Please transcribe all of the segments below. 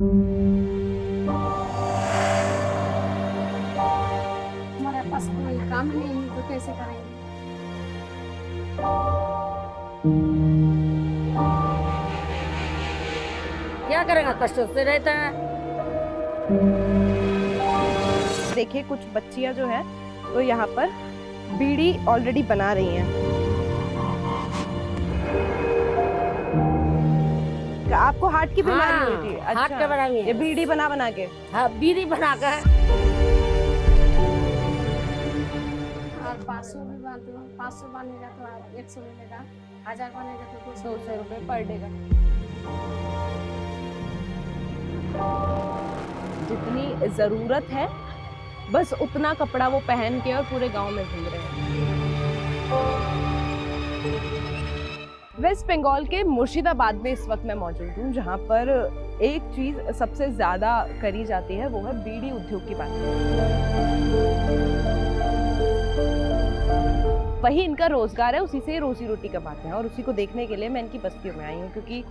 हमारे पास कोई काम नहीं है तो कैसे करेंगे। क्या करेगा, कष्ट से रहता है। देखिए कुछ बच्चियां जो है वो यहाँ पर बीड़ी ऑलरेडी बना रही हैं। आपको हार्ट की बीमारी हाँ, हुई थी? हार्ट का बीमारी है। ये बीड़ी बना बना के? हाँ, बीड़ी बना कर। और 500 भी बांध दो, 500 बनेगा तो 100 मिलेगा, 1000 बनेगा तो 200 रुपए पर डे का। जितनी जरूरत है बस उतना कपड़ा वो पहन के और पूरे गांव में घूम रहे हैं। वेस्ट बंगाल के मुर्शिदाबाद में इस वक्त मैं मौजूद हूँ, जहाँ पर एक चीज सबसे ज्यादा करी जाती है वो है बीड़ी उद्योग की बात। वही इनका रोजगार है, उसी से रोजी रोटी कमाते हैं और उसी को देखने के लिए मैं इनकी बस्तियों में आई हूँ, क्योंकि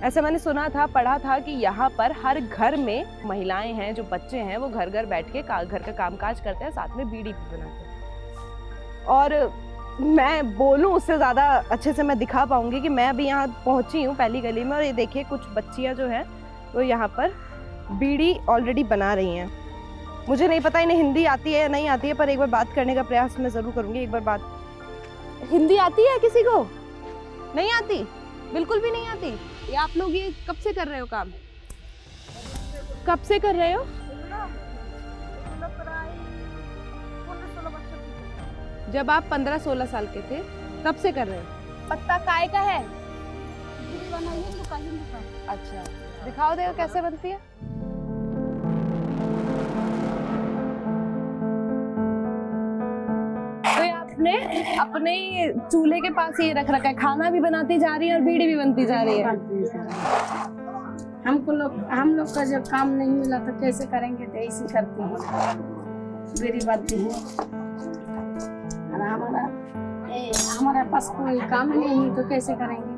ऐसा मैंने सुना था, पढ़ा था कि यहाँ पर हर घर में महिलाएं हैं, जो बच्चे हैं वो घर घर बैठ के घर का कामकाज करते हैं, साथ में बीड़ी भी बनाते हैं। और मैं बोलूं उससे ज़्यादा अच्छे से मैं दिखा पाऊंगी कि मैं अभी यहाँ पहुँची हूँ पहली गली में, और ये देखिए कुछ बच्चियाँ जो हैं वो यहाँ पर बीड़ी ऑलरेडी बना रही हैं। मुझे नहीं पता इन्हें हिंदी आती है या नहीं आती है, पर एक बार बात करने का प्रयास मैं ज़रूर करूँगी। एक बार बात, हिंदी आती है किसी को? नहीं आती, बिल्कुल भी नहीं आती। ये आप लोग ये कब से कर रहे हो काम? कब से कर रहे हो? जब आप 15-16 साल के थे तब से कर रहे हो? पत्ता काय का है? अच्छा, दिखाओ देखो कैसे बनती है। तो ये आपने अपने चूल्हे के पास ये रख रखा है, खाना भी बनाती जा रही है और बीड़ी भी बनती जा रही है। हम लोग का जब काम नहीं मिला तो कैसे करेंगे, तो ऐसे करते हैं, बीड़ी बनती है। और हमारे पास कोई काम नहीं है तो कैसे करेंगे,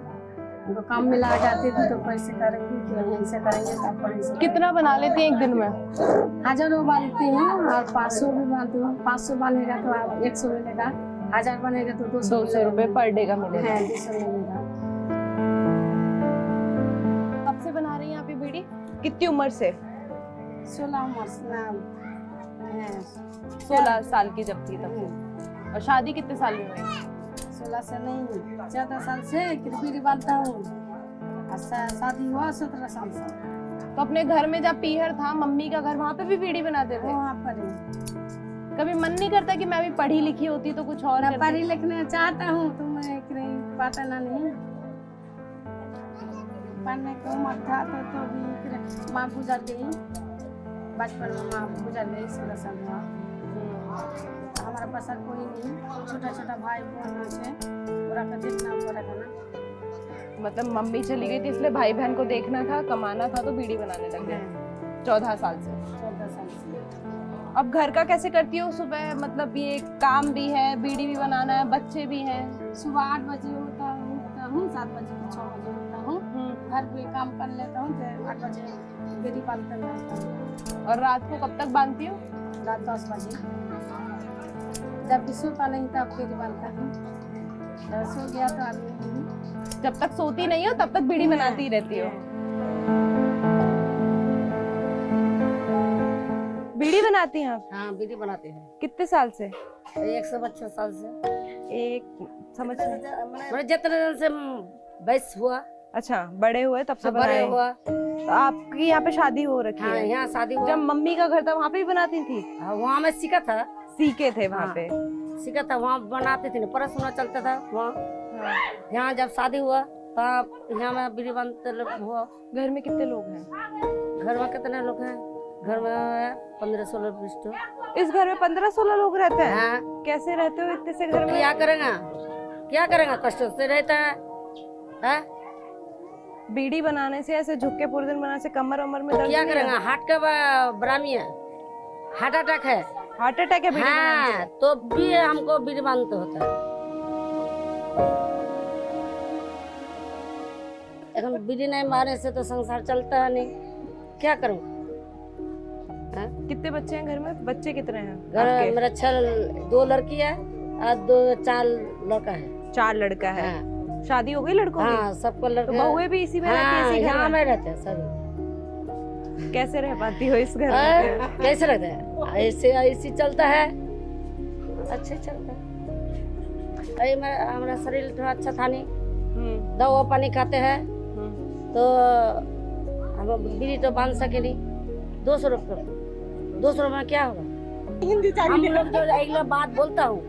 तो काम मिला जाते थे तो कैसे करेंगे, कि ऐसे करेंगे तब पैसे। कितना बना लेती हैं एक दिन में? 1000 बांधते हैं और 500 भी बांधते हैं। 500 बनेगा तो 100 मिलेगा, 1000 बनेगा तो 200 रुपए पर डे का मिलेगा। 200 मिलेगा। कब से बना रही हैं आप ये बीड़ी? कितनी उम्र से? 16 उम्र से। 16 साल की जब थी तब से। और शादी कितने साल में हुई? 16 से नहीं, 14 साल से बीड़ी बांधता हूँ। शादी हुआ 17 साल से। तो अपने घर में जब पीहर था, मम्मी का घर, वहाँ पे भी बीड़ी बनाते थे? वहाँ पर ही। कभी मन नहीं करता कि मैं भी पढ़ी लिखी होती तो कुछ और मैं करती? पढ़ी लिखना चाहता हूँ तो मैं पता नहीं, पढ़ने को उम्र था तो भी माँ गुजर गई, बचपन में माँ गुजर गई, 16 साल में। हमारा पास कोई नहीं, छोटा छोटा भाई बहन से पूरा का देखना पड़ेगा ना। मतलब मम्मी चली गई थी इसलिए भाई बहन को देखना था, कमाना था, तो बीड़ी बनाने लग गए 14 साल से। 14 साल से। अब घर का कैसे करती हो? सुबह मतलब ये काम भी है, बीड़ी भी बनाना है, बच्चे भी हैं। सुबह 8 बजे उठता हूँ, 7 बजे 6 बजे उठता हूँ, घर पे काम कर लेता हूँ, तो 8 बजे बीड़ी बांध कर लेता हूँ। और रात को कब तक बांधती हो? रात 10 बजे, जब भी सोता नहीं तब बीड़ी बांधता हूँ, जब सो गया तो आदमी। जब तक सोती नहीं हो तब तक बीड़ी बनाती रहती हो? बीड़ी बनाती हैं आप? हाँ, बीड़ी बनाते हैं। कितने साल से? 125 साल से। एक समझ मैंने जितने दिन से बस हुआ। अच्छा, बड़े हुए तब से बड़े बनाए। हुआ। तो आपकी यहाँ पे शादी हो रखी हाँ, है? यहाँ शादी हुआ। जब मम्मी का घर था वहाँ पे भी बनाती थी? हाँ, वहाँ मैं सीखा था। सीखे थे वहाँ हाँ, पे? सीखा था, वहाँ बनाते थे, परसों चलता था वहाँ। यहाँ जब शादी हुआ तब यहाँ में बीड़ी बनते हुआ। घर में कितने लोग हैं? घर में कितने लोग हैं? घर में 15-16 बिस्टो। इस घर में 15-16 लोग रहते हैं? हाँ। कैसे रहते हो इतने से घर में? क्या करेंगे, क्या करेंगे, कष्ट से रहता है। बीड़ी बनाने से, ऐसे झुक के पूरे दिन बनाने से कमर उमर में दर्द क्या नहीं करेंगे, है? हार्ट का बरामी है, हार्ट अटैक है। हार्ट अटैक है बीड़ी बनाने हाँ, तो भी हमको बीड़ी बांधते होता है। बीड़ी नहीं मारने से तो संसार चलता है नहीं। क्या करूं? कितने बच्चे हैं घर में? बच्चे कितने हैं घर आपके? मेरा 2 लड़की है और 4 लड़का है। 4 लड़का है। हाँ, शादी हो गई लड़कों की? हाँ सबको तो लड़के। बहुएं भी इसी में रहती हाँ, हैं, इसी घर यहाँ में? में रहते हैं सभी। कैसे रह पाती हो इस घर और में? कैसे रहते हैं? ऐसे चलता है, अच्छे चलता है। अरे हमारा शरीर थोड़ा अच्छा था नहीं, दवा पानी खाते हैं तो हम बीड़ी तो बांध सके नहीं। 200 रुपये में क्या होगा? हम लोग जो एक लोग बात बोलता हूँ,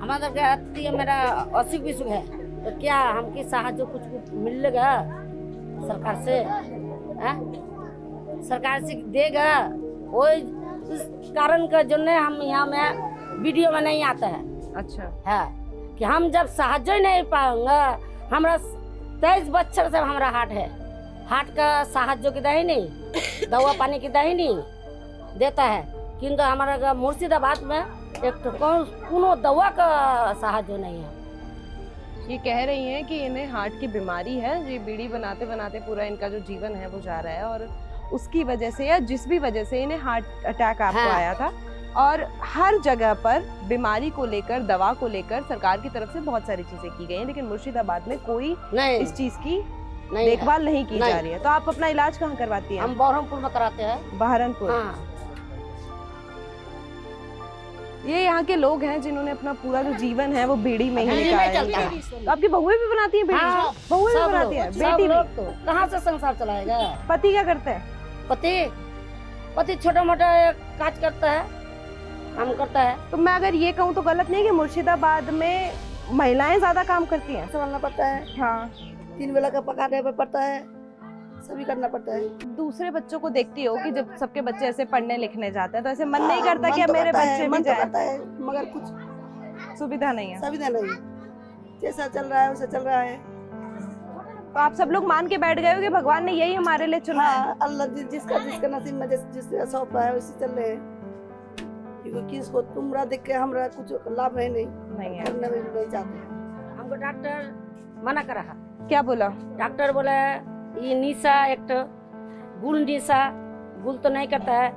हमारा क्या आती है, मेरा 80-20 है तो क्या हमकी साहाଯ୍य कुछ मिलेगा सरकार से? सरकार से देगा वो इस कारण का जो हम यहाँ में वीडियो में नहीं आता है। अच्छा है कि हम जब साहाଯ୍य ही नहीं पाएंगे, हमारा 23 बच्चर से हमारा हार्ट का साहाଯ୍य कितना ही नहीं, दवा पानी कितना ही नहीं देता है। किंतु हमारा मुर्शिदाबाद में एक तो कोनो दवा का साहाଯ୍य नहीं है। ये कह रही हैं कि इन्हें हार्ट की बीमारी है, ये बीड़ी बनाते बनाते पूरा इनका जो जीवन है वो जा रहा है और उसकी वजह से या जिस भी वजह से इन्हें हार्ट अटैक आपको हाँ। आया था। और हर जगह पर बीमारी को लेकर, दवा को लेकर सरकार की तरफ से बहुत सारी चीजें की गई हैं, लेकिन मुर्शिदाबाद में कोई नहीं इस चीज की नहीं देखभाल नहीं की नहीं। जा रही है। तो आप अपना इलाज कहाँ करवाती हैं? हम बहरमपुर में कराते हैं। बहरमपुर। हाँ। ये यहाँ के लोग हैं जिन्होंने अपना पूरा जो जीवन है वो बीड़ी में ही बीड़ी में निकाला चलता है। है। तो आपकी बहुएं भी बनाती हैं बीड़ी? हाँ, बहुएं भी सब बनाती हैं, लोग बेटी भी? तो कहाँ से संसार चलाएगा? पति क्या करते हैं? पति छोटा मोटा काज करता है, काम करता है। तो मैं अगर ये कहूँ तो गलत नहीं कि मुर्शिदाबाद में महिलाएं ज्यादा काम करती हैं? संभालना पड़ता है, हाँ। 3 वेला का पकाने पे पड़ता है, सभी करना पड़ता है। दूसरे बच्चों को देखती हो कि जब सबके बच्चे ऐसे पढ़ने लिखने जाते हैं तो ऐसे मन नहीं करता कि अब मेरे बच्चे भी जाएं? मगर कुछ सुविधा नहीं है। सुविधा नहीं है, जैसा चल रहा है वैसा चल रहा है। तो आप सब लोग मान के बैठ गए हो कि भगवान ने यही हमारे लिए चुना है? अल्लाह जिसका नसीब में जिसका सौंपा है उसी चल रहे हैं। क्योंकि किसको तुमरा देख के हमरा कुछ लाभ है नहीं है, करने में नहीं चाहते। हमको डॉक्टर मना करा। क्या बोला डॉक्टर? बोला ये निशा एक तो गुल निशा, गुल तो नहीं करता है,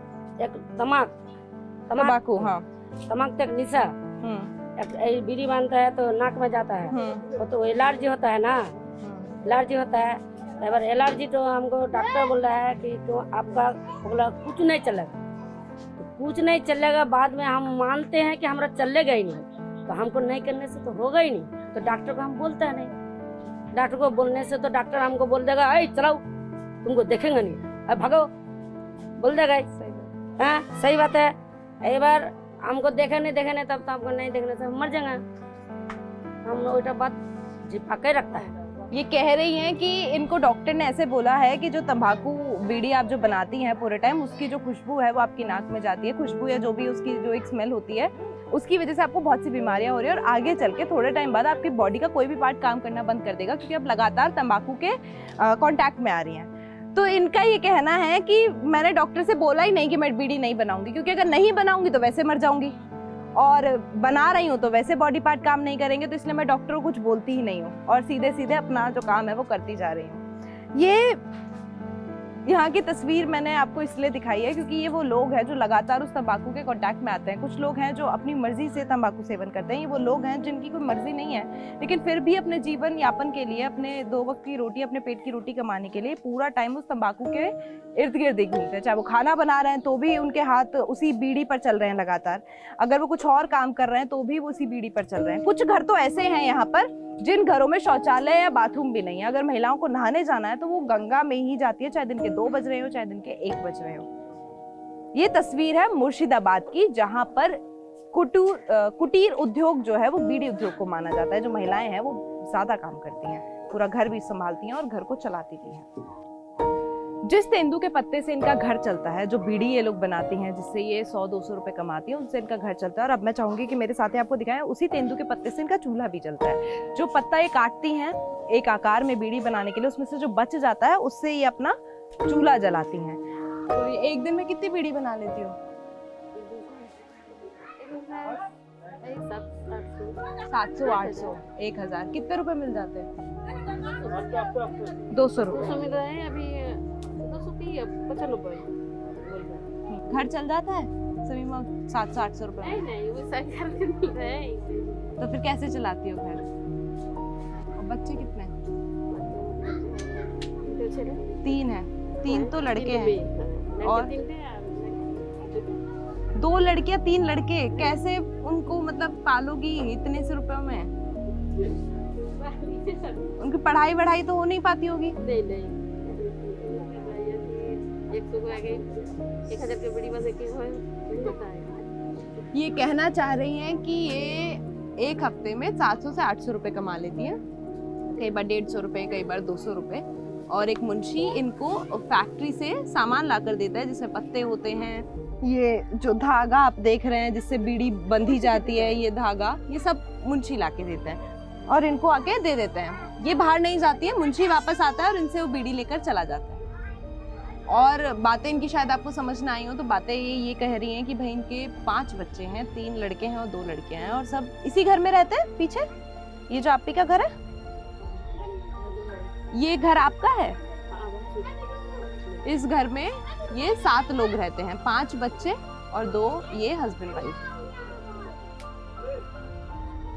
एक तंबाकू। हाँ। तमाक तक निशा, एक बीड़ी बांधता है तो नाक में जाता है, वो तो एलर्जी होता है ना, एलर्जी होता है। अगर एलर्जी तो हमको डॉक्टर बोल रहा है कि तो आपका बोला कुछ नहीं चलेगा, तो कुछ नहीं चलेगा। बाद में हम मानते हैं कि हमारा चलेगा ही नहीं, तो हमको नहीं करने से तो होगा ही नहीं, तो डॉक्टर को हम बोलते हैं नहीं। डॉक्टर को बोलने से तो डॉक्टर हमको बोल देगा अरे चलाओ, तुमको देखेंगे नहीं, अब भागो, बोल देगा। हाँ सही बात है। एक बार हमको देखे नहीं तब तो हमको नहीं देखने से हम मर जाएंगे। हम लोग एक बात जिपा के रखता है। ये कह रही हैं कि इनको डॉक्टर ने ऐसे बोला है कि जो तंबाकू बीड़ी आप जो बनाती हैं पूरे टाइम, उसकी जो खुशबू है वो आपकी नाक में जाती है, खुशबू या जो भी उसकी जो एक स्मेल होती है, उसकी वजह से आपको बहुत सी बीमारियां हो रही है और आगे चल के थोड़े टाइम बाद आपकी बॉडी का कोई भी पार्ट काम करना बंद कर देगा, क्योंकि आप लगातार तंबाकू के कांटेक्ट में आ रही हैं। तो इनका ये कहना है कि मैंने डॉक्टर से बोला ही नहीं कि मैं बीड़ी नहीं बनाऊंगी, क्योंकि अगर नहीं बनाऊंगी तो वैसे मर जाऊंगी और बना रही हूँ तो वैसे बॉडी पार्ट काम नहीं करेंगे, तो इसलिए मैं डॉक्टर को कुछ बोलती ही नहीं हूँ और सीधे सीधे अपना जो काम है वो करती जा रही हूँ। ये यहाँ की तस्वीर मैंने आपको इसलिए दिखाई है क्योंकि ये वो लोग हैं जो लगातार उस तंबाकू के कांटेक्ट में आते हैं। कुछ लोग हैं जो अपनी मर्जी से तंबाकू सेवन करते हैं, ये वो लोग हैं जिनकी कोई मर्जी नहीं है, लेकिन फिर भी अपने जीवन यापन के लिए, अपने 2 वक्त की रोटी, अपने पेट की रोटी कमाने के लिए पूरा टाइम उस तंबाकू के इर्द गिर्द घूमते हैं। चाहे वो खाना बना रहे हैं तो भी उनके हाथ उसी बीड़ी पर चल रहे हैं लगातार, अगर वो कुछ और काम कर रहे हैं तो भी वो उसी बीड़ी पर चल रहे हैं। कुछ घर तो ऐसे हैं यहाँ पर जिन घरों में शौचालय या बाथरूम भी नहीं है। अगर महिलाओं को नहाने जाना है तो वो गंगा में ही जाती है, चाहे दिन के 2 बज रहे हो चाहे दिन के 1 बज रहे हो। ये तस्वीर है मुर्शिदाबाद की, जहां पर कुटीर उद्योग जो है वो बीड़ी उद्योग को माना जाता है। जो महिलाएं हैं वो ज्यादा काम करती हैं, पूरा घर भी संभालती हैं और घर को चलाती भी हैं। जिस तेंदू के पत्ते से इनका घर चलता है, जो बीड़ी ये लोग बनाती हैं जिससे ये 100-200 रुपए कमाती हैं, उनसे इनका घर चलता है। और अब मैं चाहूंगी कि मेरे साथ आपको दिखाएं, उसी तेंदू के पत्ते से इनका चूल्हा भी चलता है। जो पत्ता ये काटती हैं एक आकार में बीड़ी बनाने के लिए, उसमें से जो बच जाता है उससे ये अपना चूल्हा जलाती हैं। तो ये एक दिन में कितनी बीड़ी बना लेती हो? 700-800 1000 कितने रुपए मिल जाते हैं? 200 रुपए। मिल रहे हैं अभी 200 घर चल जाता है सभी में 700-800 रुपए में? नहीं वो सरकार मिल रहे हैं। तो फिर कैसे चलाती हो घर? और बच्चे कितने हैं? 3 है। 3 तो लड़के हैं और 2 लड़कियां 3 लड़के, कैसे उनको मतलब पालोगी इतने से रुपयों में? उनकी पढ़ाई वढ़ाई तो हो नहीं पाती होगी। नहीं 1,000 की बड़ी बस ये कहना चाह रही हैं कि ये एक हफ्ते में 700 से 800 रुपए कमा लेती हैं, कई बार 150 रुपए, कई बार 200 रुपए। और एक मुंशी इनको फैक्ट्री से सामान ला कर देता है जिसमें पत्ते होते हैं, ये जो धागा आप देख रहे हैं जिससे बीड़ी बंधी जाती है, ये धागा, ये सब मुंशी ला के देता है और इनको आके दे देते हैं। ये बाहर नहीं जाती है, मुंशी वापस आता है और इनसे वो बीड़ी लेकर चला जाता है। और बातें इनकी शायद आपको समझ ना आई हो, तो बातें ये कह रही हैं कि भाई इनके 5 बच्चे हैं, 3 लड़के हैं और 2 लड़कियां हैं और सब इसी घर में रहते हैं। पीछे ये जो आपी का घर है, ये घर आपका है? इस घर में ये 7 लोग रहते हैं, 5 बच्चे और 2 ये हस्बैंड वाइफ।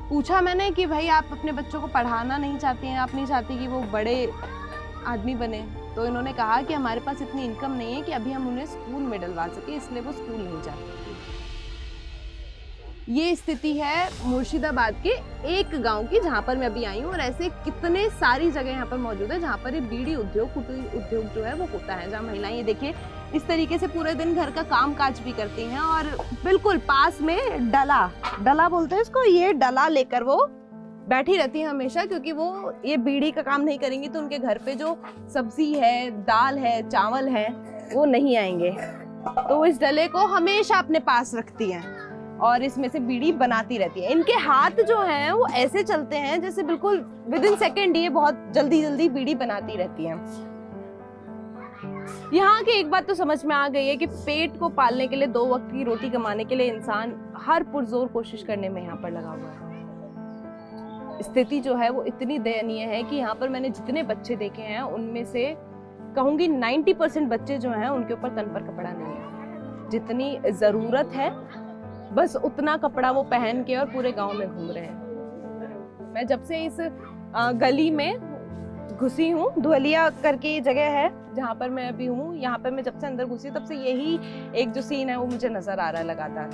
पूछा मैंने कि भाई आप अपने बच्चों को पढ़ाना नहीं चाहती हैं, आप नहीं चाहती कि वो बड़े आदमी बने? तो इन्होंने कहा कि हमारे पास इतनी इनकम नहीं है कि अभी हम उन्हें स्कूल में डलवा सके, इसलिए वो स्कूल नहीं जाते। ये स्थिति है मुर्शिदाबाद के एक गांव की, जहां पर मैं अभी आई हूँ। और ऐसे कितने सारी जगह यहाँ पर मौजूद है जहाँ पर ये बीड़ी उद्योग, कुटीर उद्योग जो है वो होता है, जहाँ महिलाएं ये देखिए इस तरीके से पूरे दिन घर का काम काज भी करती हैं। और बिल्कुल पास में डला बोलते हैं इसको, ये डला लेकर वो बैठी रहती है हमेशा, क्योंकि वो ये बीड़ी का काम नहीं करेंगी तो उनके घर पे जो सब्जी है, दाल है, चावल है, वो नहीं आएंगे। तो इस डले को हमेशा अपने पास रखती हैं और इसमें से बीड़ी बनाती रहती है। इनके हाथ जो हैं वो ऐसे चलते हैं जैसे बिल्कुल विद इन सेकेंड ये बहुत जल्दी बीड़ी बनाती रहती हैं। यहाँ की एक बात तो समझ में आ गई है कि पेट को पालने के लिए, 2 वक्त की रोटी कमाने के लिए इंसान हर पुरजोर कोशिश करने में यहाँ पर लगा हुआ है। स्थिति जो है वो इतनी दयनीय है कि यहाँ पर मैंने जितने बच्चे देखे हैं उनमें से कहूंगी 90% बच्चे जो हैं उनके ऊपर तन पर कपड़ा नहीं है। जितनी जरूरत है बस उतना कपड़ा वो पहन के और पूरे गांव में घूम रहे हैं। मैं जब से इस गली में घुसी हूँ, धुलिया करके ये जगह है जहाँ पर मैं अभी हूँ, यहाँ पर मैं जब से अंदर घुसी तब से यही एक जो सीन है वो मुझे नजर आ रहा है लगातार।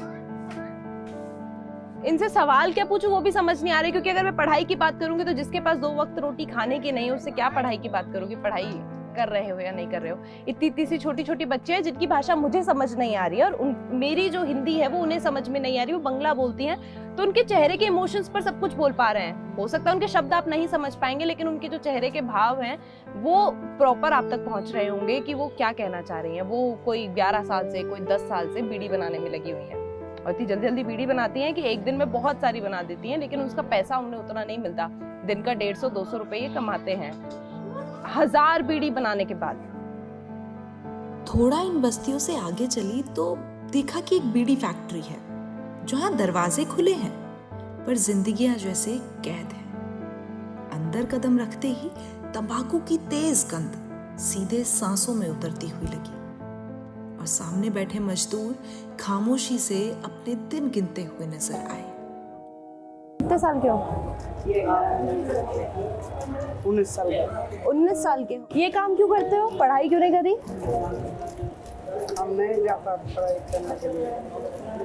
इनसे सवाल क्या पूछूं वो भी समझ नहीं आ रही, क्योंकि अगर मैं पढ़ाई की बात करूंगी तो जिसके पास 2 वक्त रोटी खाने की नहीं है उससे क्या पढ़ाई की बात करूंगी, पढ़ाई कर रहे हो या नहीं कर रहे हो। इतनी सी छोटी बच्चे हैं जिनकी भाषा मुझे समझ नहीं आ रही है और मेरी जो हिंदी है वो उन्हें समझ में नहीं आ रही, वो बंगला बोलती हैं, तो उनके चेहरे के इमोशंस पर सब कुछ बोल पा रहे हैं। हो सकता है उनके शब्द आप नहीं समझ पाएंगे, लेकिन उनके जो चेहरे के भाव हैं वो प्रॉपर आप तक पहुंच रहे होंगे कि वो क्या कहना चाह रही हैं। वो कोई 11 साल से, कोई 10 साल से बीड़ी बनाने में लगी हुई है और इतनी जल्दी बीड़ी बनाती हैं कि एक दिन में बहुत सारी बना देती हैं, लेकिन उसका पैसा उन्हें उतना नहीं मिलता। दिन का 150-200 रुपए ये कमाते हैं 1000 बीड़ी बनाने के बाद। थोड़ा इन बस्तियों से आगे चली तो देखा कि एक बीड़ी फैक्ट्री है जहां दरवाजे खुले हैं पर जिंदगियां जैसे कैद है। अंदर कदम रखते ही तंबाकू की तेज गंध सीधे सांसों में उतरती हुई लगी और सामने बैठे मजदूर खामोशी से अपने दिन गिनते हुए नजर आए। कितने साल के हो? 19 साल का। 19 साल के हो। ये काम क्यों करते हो? पढ़ाई क्यों नहीं करी? हम नहीं जाता पढ़ाई करने के लिए।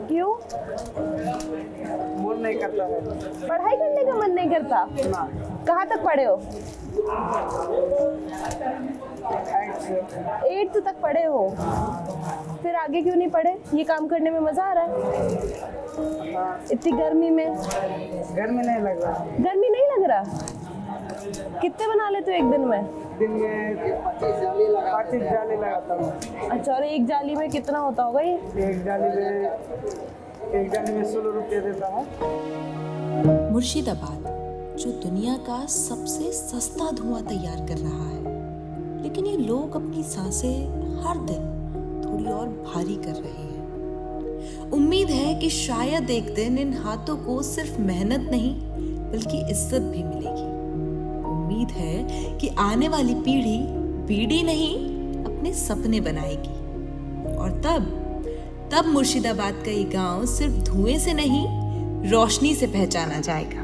क्यों? मन नहीं करता है। पढ़ाई करने का मन नहीं करता? ना। कहाँ तक पढ़े हो? 8th तक पढ़े हो, फिर आगे क्यों नहीं पढ़े? ये काम करने में मजा आ रहा है? हाँ। इतनी गर्मी में? गर्मी नहीं लग रहा। गर्मी नहीं लग रहा? कितने बना लेते हो एक दिन में? दिन में 25 जाली लगाता हूँ। अच्छा, और एक जाली में कितना होता होगा ये? एक जाली में 16 रुपये देता है। मुर्शिदाबाद जो दुनिया का सबसे सस्ता धुआं तैयार कर रहा है, लेकिन ये लोग अपनी सांसें हर दिन थोड़ी और भारी कर रहे हैं। उम्मीद है कि शायद एक दिन इन हाथों को सिर्फ मेहनत नहीं बल्कि इज्जत भी मिलेगी। उम्मीद है कि आने वाली पीढ़ी बीड़ी नहीं अपनी अपने सपने बनाएगी। और तब मुर्शिदाबाद का ये गांव सिर्फ धुएं से नहीं, रोशनी से पहचाना जाएगा।